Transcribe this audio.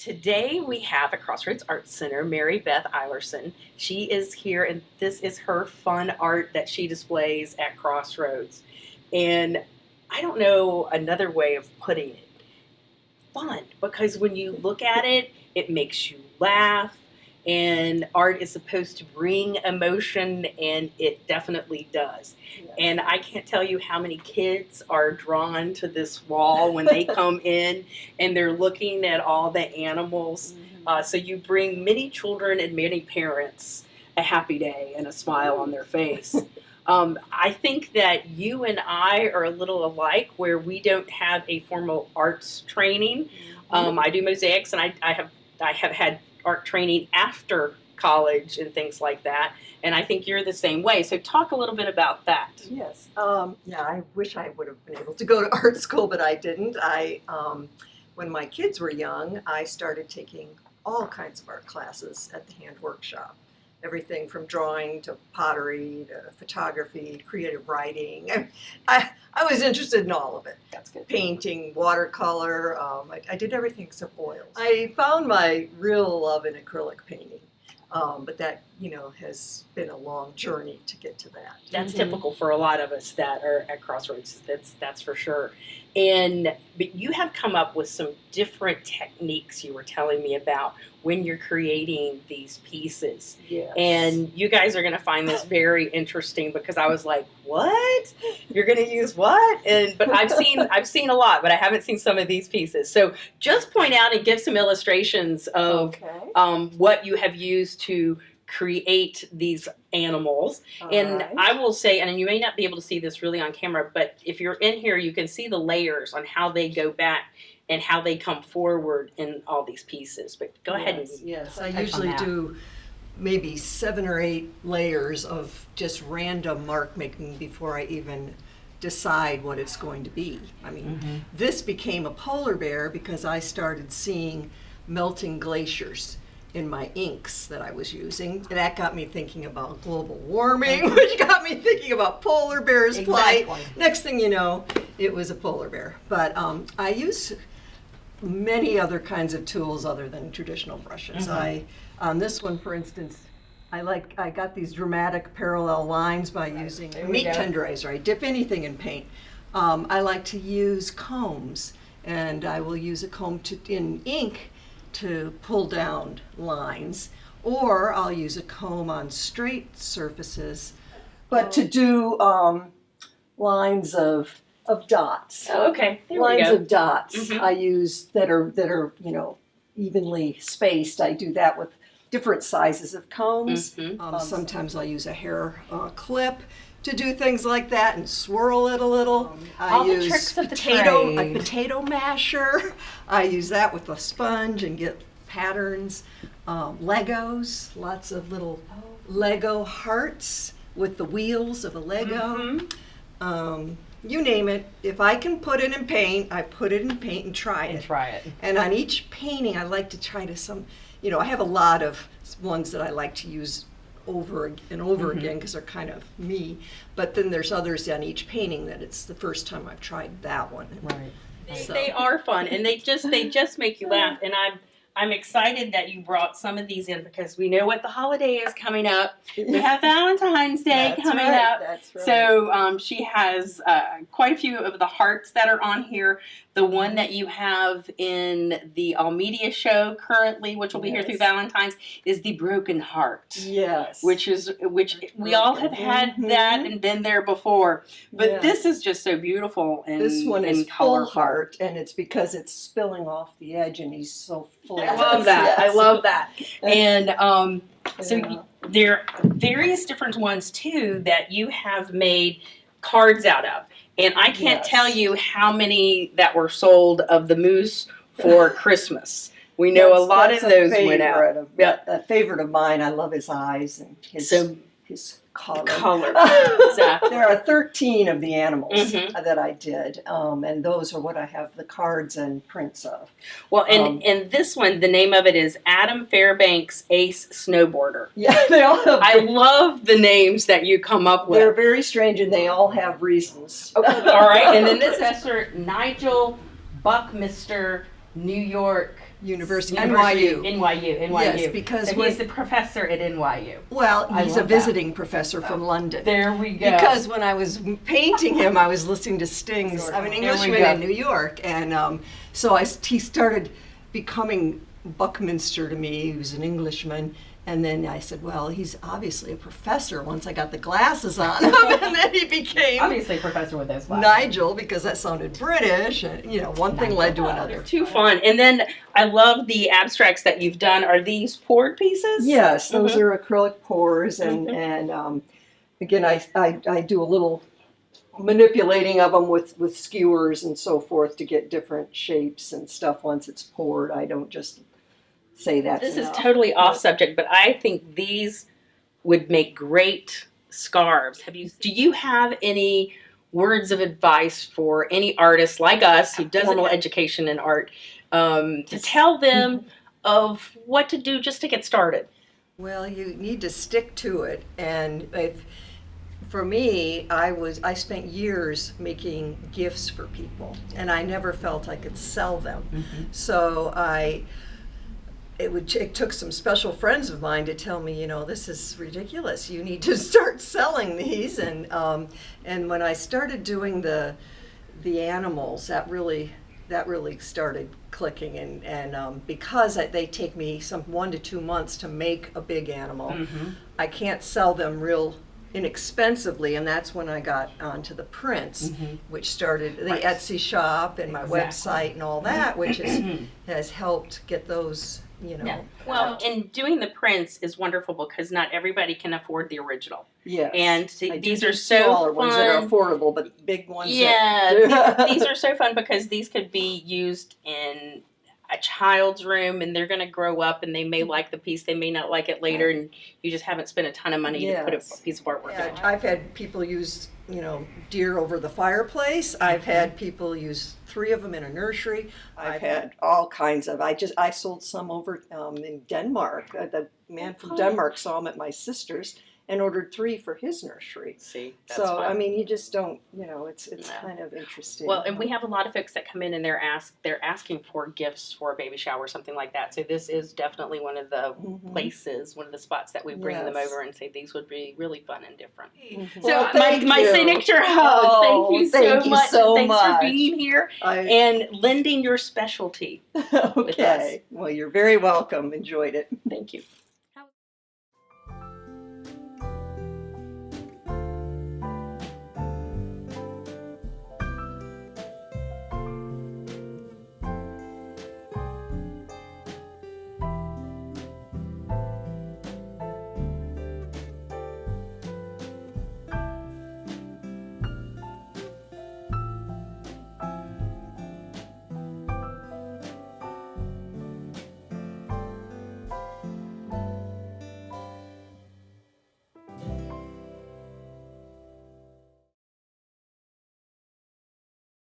Today we have at Crossroads Art Center, Marybeth Eilerson. She is here and this is her fun art that she displays at Crossroads. And I don't know another way of putting it. Fun, because when you look at it, it makes you laugh. And art is supposed to bring emotion, and it definitely does. Yeah. And I can't tell you how many kids are drawn to this wall when they come in and they're looking at all the animals. Mm-hmm. So you bring many children and many parents a happy day and a smile on their face. I think that you and I are a little alike, where we don't have a formal arts training. I do mosaics, and I have had art training after college and things like that, and I think you're the same way. So talk a little bit about that. Yes. Yeah, I wish I would have been able to go to art school, but I didn't. When my kids were young, I started taking all kinds of art classes at the hand workshop. Everything from drawing to pottery to photography, creative writing. I was interested in all of it. That's good. Painting, watercolor. I did everything except oils. I found my real love in acrylic painting, but that has been a long journey to get to that. That's typical for a lot of us that are at Crossroads. That's for sure. But you have come up with some different techniques you were telling me about when you're creating these pieces. Yes. And you guys are going to find this very interesting, because I was like, what? You're going to use what? But I've seen a lot, but I haven't seen some of these pieces. So just point out and give some illustrations of what you have used to create these animals. And I will say, and you may not be able to see this really on camera, but if you're in here, you can see the layers on how they go back and how they come forward in all these pieces. But go ahead and yes, I usually do maybe 7 or 8 layers of just random mark making before I even decide what it's going to be. I mean, this became a polar bear because I started seeing melting glaciers in my inks that I was using. That got me thinking about global warming, which got me thinking about polar bears' plight. Next thing you know, it was a polar bear. But I use many other kinds of tools other than traditional brushes. On this one, for instance, I got these dramatic parallel lines by using meat tenderizer. I dip anything in paint. I like to use combs, and I will use a comb in ink to pull down lines, or I'll use a comb on straight surfaces, but to do lines of dots. Oh, okay. There lines we go. Of dots I use that are evenly spaced. I do that with different sizes of combs. Sometimes I'll use a hair clip to do things like that and swirl it a little. All I use the tricks of the a potato masher. I use that with a sponge and get patterns. Legos, lots of little Lego hearts with the wheels of a Lego. You name it. If I can put it in paint, I put it in paint and try it. And on each painting, I like to try to I have a lot of ones that I like to use over and over again because they're kind of me. But then there's others on each painting that it's the first time I've tried that one. Right. They are fun, and they just make you laugh. And I'm excited that you brought some of these in, because we know what the holiday is coming up. We have Valentine's Day coming up. That's right. So she has quite a few of the hearts that are on here. The one that you have in the All Media show currently, which will be here through Valentine's, is the Broken Heart. Yes. Which we all have had that and been there before. But this is just so beautiful. This one is full heart, and it's because it's spilling off the edge, and he's so full. I love that. I love that. And so there are various different ones too that you have made cards out of. And I can't tell you how many that were sold of the moose for Christmas. We know a lot of those went out. A favorite of mine. I love his eyes and his color. Exactly. There are 13 of the animals that I did, and those are what I have the cards and prints of. Well, and this one, the name of it is Adam Fairbanks Ace Snowboarder. Yeah, they all have. I love the names that you come up with. They're very strange, and they all have reasons. Okay, all right, and then this is Professor Nigel Buckminster New York University, NYU. NYU. Yes, because so he's the professor at NYU. Well, I he's a love visiting professor from London. There we go. Because when I was painting him, I was listening to Sting's. I'm an Englishman in New York, and so he started becoming Buckminster to me. He was an Englishman. And then I said, well, he's obviously a professor once I got the glasses on him. And then he became obviously a professor with those glasses. Nigel, because that sounded British. And, one thing led to another. Too fun. And then I love the abstracts that you've done. Are these poured pieces? Yes, those are acrylic pours. And again, I do a little manipulating of them with skewers and so forth to get different shapes and stuff once it's poured. I don't just say that. This is totally off subject, but I think these would make great scarves. Do you have any words of advice for any artist like us who doesn't have education in art to tell them of what to do just to get started? Well, you need to stick to it, and for me, I spent years making gifts for people, and I never felt I could sell them. So it took some special friends of mine to tell me, this is ridiculous. You need to start selling these. And when I started doing the animals, that really started clicking. And because they take me 1 to 2 months to make a big animal, I can't sell them real inexpensively, and that's when I got onto the prints, which started the Etsy shop and my website and all that, which has helped get those. Well, and doing the prints is wonderful because not everybody can afford the original. Yeah. And these are so smaller fun. Ones that are affordable, but big ones. Yeah. These are so fun because these could be used in a child's room, and they're going to grow up, and they may like the piece, they may not like it later, and you just haven't spent a ton of money to put a piece of artwork in. I've had people use, deer over the fireplace. I've had people use 3 of them in a nursery. I've had all kinds of. I sold some over in Denmark. The man from Denmark saw them at my sister's and ordered 3 for his nursery. See, that's so fun. I mean, you just don't, it's kind of interesting. Well, and we have a lot of folks that come in and they're asking for gifts for a baby shower or something like that. So this is definitely one of the places, one of the spots that we bring them over and say these would be really fun and different. So my signature hug. Thank you so much. Thanks for being here and lending your specialty. Okay. Well, you're very welcome. Enjoyed it. Thank you.